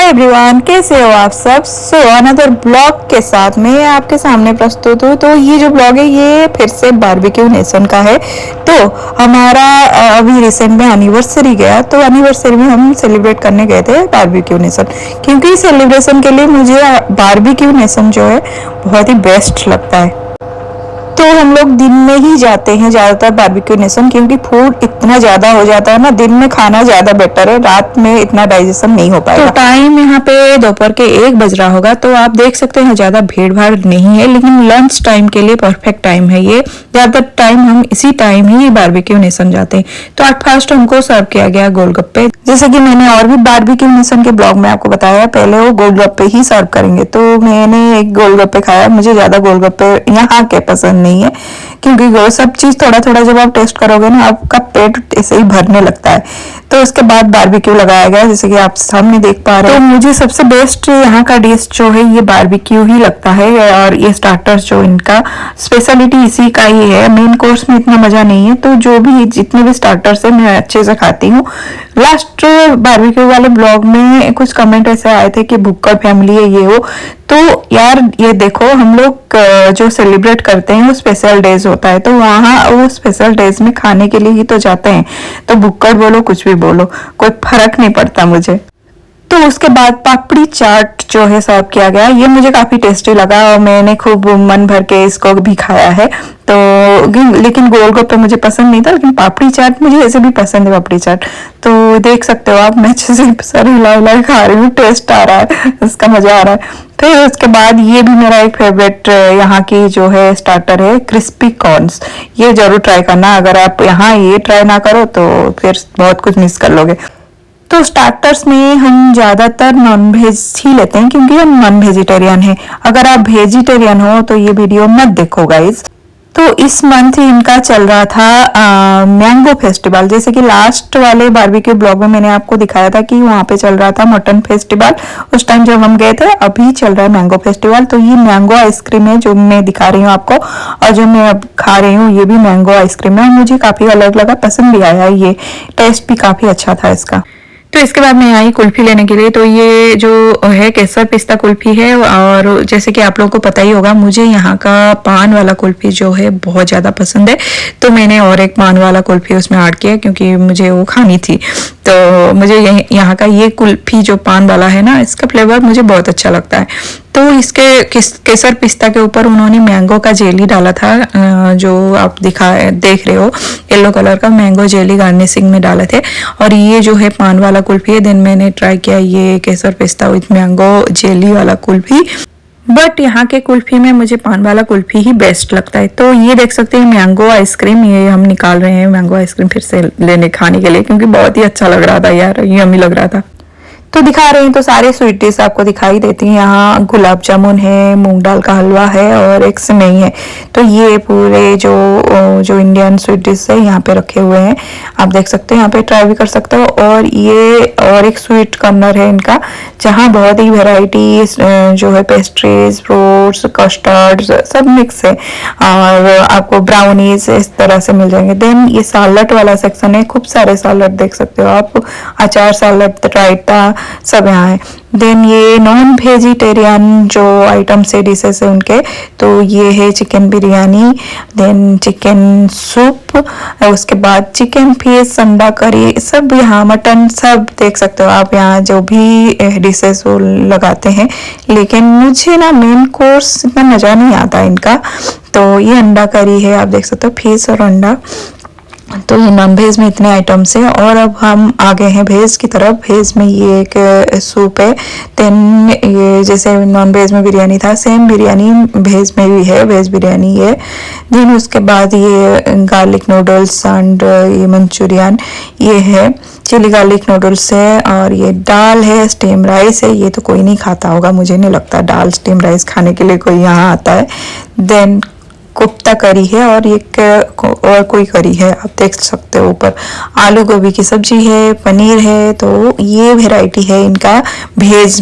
Everyone, कैसे हो आप सब। अनदर ब्लॉग के साथ मैं आपके सामने प्रस्तुत हूँ। तो ये जो ब्लॉग है ये फिर से बारबेक्यू नेशन का है। तो हमारा अभी रिसेंट में एनिवर्सरी गया, तो एनिवर्सरी में हम सेलिब्रेट करने गए थे बारबेक्यू नेशन, क्योंकि सेलिब्रेशन के लिए मुझे बारबेक्यू नेशन जो है बहुत ही बेस्ट लगता है। तो हम लोग दिन में ही जाते हैं ज़्यादातर बारबेक्यू नेशन, क्योंकि फूड इतना ज़्यादा हो जाता है ना, दिन में खाना ज़्यादा बेटर है, रात में इतना डाइजेशन नहीं हो पाएगा। तो टाइम यहाँ पे दोपहर के 1 बज रहा होगा, तो आप देख सकते हैं ज़्यादा भीड़ भाड़ नहीं है, लेकिन लंच टाइम के लिए परफेक्ट टाइम है ये। ज़्यादातर टाइम हम इसी टाइम ही बारबेक्यू नेशन जाते हैं। तो आज फर्स्ट हमको सर्व किया गया गोलगप्पे, जैसे कि मैंने और भी बारबेक्यू नेशन के ब्लॉग में आपको बताया, पहले वो गोलगप्पे ही सर्व करेंगे। तो मैंने एक गोलगप्पे खाया, मुझे ज़्यादा गोलगप्पे यहाँ के पसंद नहीं है, क्योंकि वो सब चीज थोड़ा थोड़ा जब आप टेस्ट करोगे ना, आपका पेट ऐसे ही भरने लगता है। तो उसके बाद बारबेक्यू लगाया गया, जैसे कि आप सामने देख पा रहे हो। तो मुझे सबसे बेस्ट यहाँ का डिश जो है ये बारबेक्यू ही लगता है, और ये स्टार्टर्स जो इनका स्पेशलिटी इसी का ही है। मेन कोर्स में इतना मजा नहीं है, तो जो भी जितने भी स्टार्टर्स है मैं अच्छे से खाती हूँ। लास्ट बारबेक्यू वाले ब्लॉग में कुछ कमेंट ऐसे आए थे कि भुक्कड़ फैमिली है ये वो। तो यार ये देखो, हम लोग जो सेलिब्रेट करते हैं वो स्पेशल डेज होता है, तो वहाँ वो स्पेशल डेज में खाने के लिए ही तो जाते हैं। तो भुक्कड़ बोलो कुछ भी बोलो, कोई फर्क नहीं पड़ता मुझे। तो उसके बाद पापड़ी चाट जो है सर्व किया गया, ये मुझे काफी टेस्टी लगा और मैंने खूब मन भर के इसको भी खाया है। तो लेकिन गोलगप्पे मुझे पसंद नहीं था, लेकिन पापड़ी चाट मुझे ऐसे भी पसंद है पापड़ी चाट। तो देख सकते हो आप, मैं अच्छे से सर हिला हिला खा रही हूँ, टेस्ट आ रहा है, इसका मजा आ रहा है। फिर उसके बाद ये भी मेरा एक फेवरेट यहाँ की जो है स्टार्टर है, क्रिस्पी कॉर्न्स। ये जरूर ट्राई करना, अगर आप यहाँ ये ट्राई ना करो तो फिर बहुत कुछ मिस कर लोगे। तो स्टार्टर्स में हम ज्यादातर नॉन वेज ही लेते हैं, क्योंकि हम नॉन वेजिटेरियन हैं। अगर आप वेजिटेरियन हो तो ये वीडियो मत देखो गाइज। तो इस मंथ इनका चल रहा था मैंगो फेस्टिवल, जैसे कि लास्ट वाले बारबेक्यू ब्लॉग में मैंने आपको दिखाया था कि वहाँ पे चल रहा था मटन फेस्टिवल, उस टाइम जब हम गए थे। अभी चल रहा है मैंगो फेस्टिवल। तो ये मैंगो आइसक्रीम है जो मैं दिखा रही हूँ आपको, और जो मैं अब खा रही हूँ ये भी मैंगो आइसक्रीम है। मुझे काफी अलग लगा, पसंद भी आया, ये टेस्ट भी काफी अच्छा था इसका। तो इसके बाद मैं आई कुल्फी लेने के लिए। तो ये जो है केसर पिस्ता कुल्फी है, और जैसे कि आप लोगों को पता ही होगा, मुझे यहाँ का पान वाला कुल्फी जो है बहुत ज़्यादा पसंद है। तो मैंने और एक पान वाला कुल्फी उसमें ऐड किया, क्योंकि मुझे वो खानी थी। तो मुझे यहाँ का ये कुल्फी जो पान वाला है ना, इसका फ्लेवर मुझे बहुत अच्छा लगता है। तो इसके केसर पिस्ता के ऊपर उन्होंने मैंगो का जेली डाला था, जो आप देख रहे हो, येलो कलर का मैंगो जेली गार्निशिंग में डाले थे। और ये जो है पान वाला कुल्फी है, देन मैंने ट्राई किया ये केसर पिस्ता विथ मैंगो जेली वाला कुल्फी। बट यहाँ के कुल्फी में मुझे पान वाला कुल्फी ही बेस्ट लगता है। तो ये देख सकते हैं मैंगो आइसक्रीम, ये हम निकाल रहे हैं मैंगो आइसक्रीम फिर से लेने खाने के लिए, क्योंकि बहुत ही अच्छा लग रहा था यार, यम्मी लग रहा था। तो दिखा रहे हैं, तो सारे स्वीट डिश आपको दिखाई देती हैं। यहाँ गुलाब जामुन है, मूंग दाल का हलवा है, और एक सेवई है। तो ये पूरे जो इंडियन स्वीट डिश है यहाँ पे रखे हुए हैं, आप देख सकते हैं, यहाँ पे ट्राई भी कर सकते हो। और ये और एक स्वीट कॉर्नर है इनका, जहाँ बहुत ही वेराइटी जो है पेस्ट्रीज, फ्रूट्स, कस्टर्ड सब मिक्स है, और आपको ब्राउनीज इस तरह से मिल जाएंगे। देन ये सालड वाला सेक्शन है, खूब सारे सालड देख सकते हो आप, अचार सालड, रायता सब यहाँ है। देन ये नॉन वेजिटेरियन जो आइटम्स है, डिशेस है उनके, तो ये है chicken biryani, then chicken soup, उसके बाद चिकन फिश, अंडा करी, सब यहाँ मटन, सब देख सकते हो आप यहाँ जो भी डिशेस वो लगाते हैं। लेकिन मुझे ना मेन कोर्स इतना मजा नहीं आता इनका। तो ये अंडा करी है, आप देख सकते हो, फिश और अंडा। तो ये नॉन वेज में इतने आइटम्स हैं। और अब हम आ गए हैं वेज की तरफ। वेज में ये एक सूप है, देन ये जैसे नॉन वेज में बिरयानी था, सेम बिरयानी वेज में भी है, वेज बिरयानी है। देन उसके बाद ये गार्लिक नूडल्स एंड ये मंचूरियन, ये है चिली गार्लिक नूडल्स है, और ये दाल है, स्टीम राइस है। ये तो कोई नहीं खाता होगा, मुझे नहीं लगता दाल स्टीम राइस खाने के लिए कोई यहाँ आता है। देन कोफ्ता करी है, और एक और कोई करी है, आप देख सकते हो ऊपर। आलू गोभी की सब्जी है, पनीर है। तो ये वैरायटी है इनका। भेज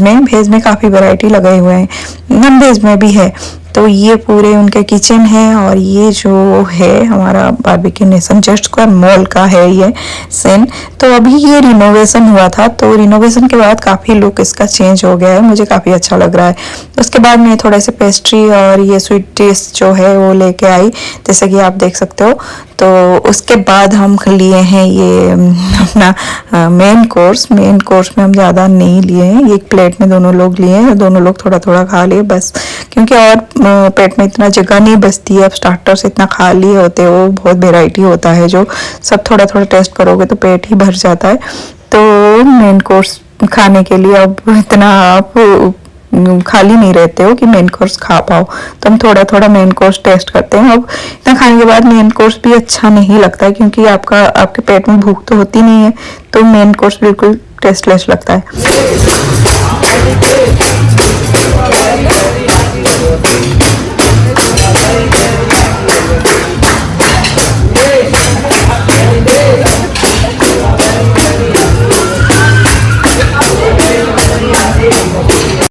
में काफी वैरायटी लगाए हुए हैं, नॉन वेज में भी है। तो ये पूरे उनके किचन है और ये जो है हमारा Barbeque Nation just square mall का है ये सीन। तो अभी ये रिनोवेशन हुआ था, तो रिनोवेशन के बाद काफ़ी लुक इसका चेंज हो गया है, मुझे काफ़ी अच्छा लग रहा है। उसके बाद मैं थोड़े से पेस्ट्री और ये स्वीट डिश जो है वो लेके आई, जैसे कि आप देख सकते हो। तो उसके बाद हम लिए हैं ये अपना मेन कोर्स में हम ज़्यादा नहीं लिए हैं, एक प्लेट में दोनों लोग लिए हैं, दोनों लोग थोड़ा थोड़ा खा लिए बस, क्योंकि और पेट में इतना जगह नहीं बचती है। अब स्टार्टर्स इतना खाली होते हो, बहुत वेराइटी होता है, जो सब थोड़ा थोड़ा टेस्ट करोगे तो पेट ही भर जाता है। तो मेन कोर्स खाने के लिए अब इतना आप खाली नहीं रहते हो कि मेन कोर्स खा पाओ, तो हम थोड़ा थोड़ा मेन कोर्स टेस्ट करते हैं। अब इतना खाने के बाद मेन कोर्स भी अच्छा नहीं लगता है, क्योंकि आपके पेट में भूख तो होती नहीं है, तो मेन कोर्स बिल्कुल टेस्टलेस लगता है।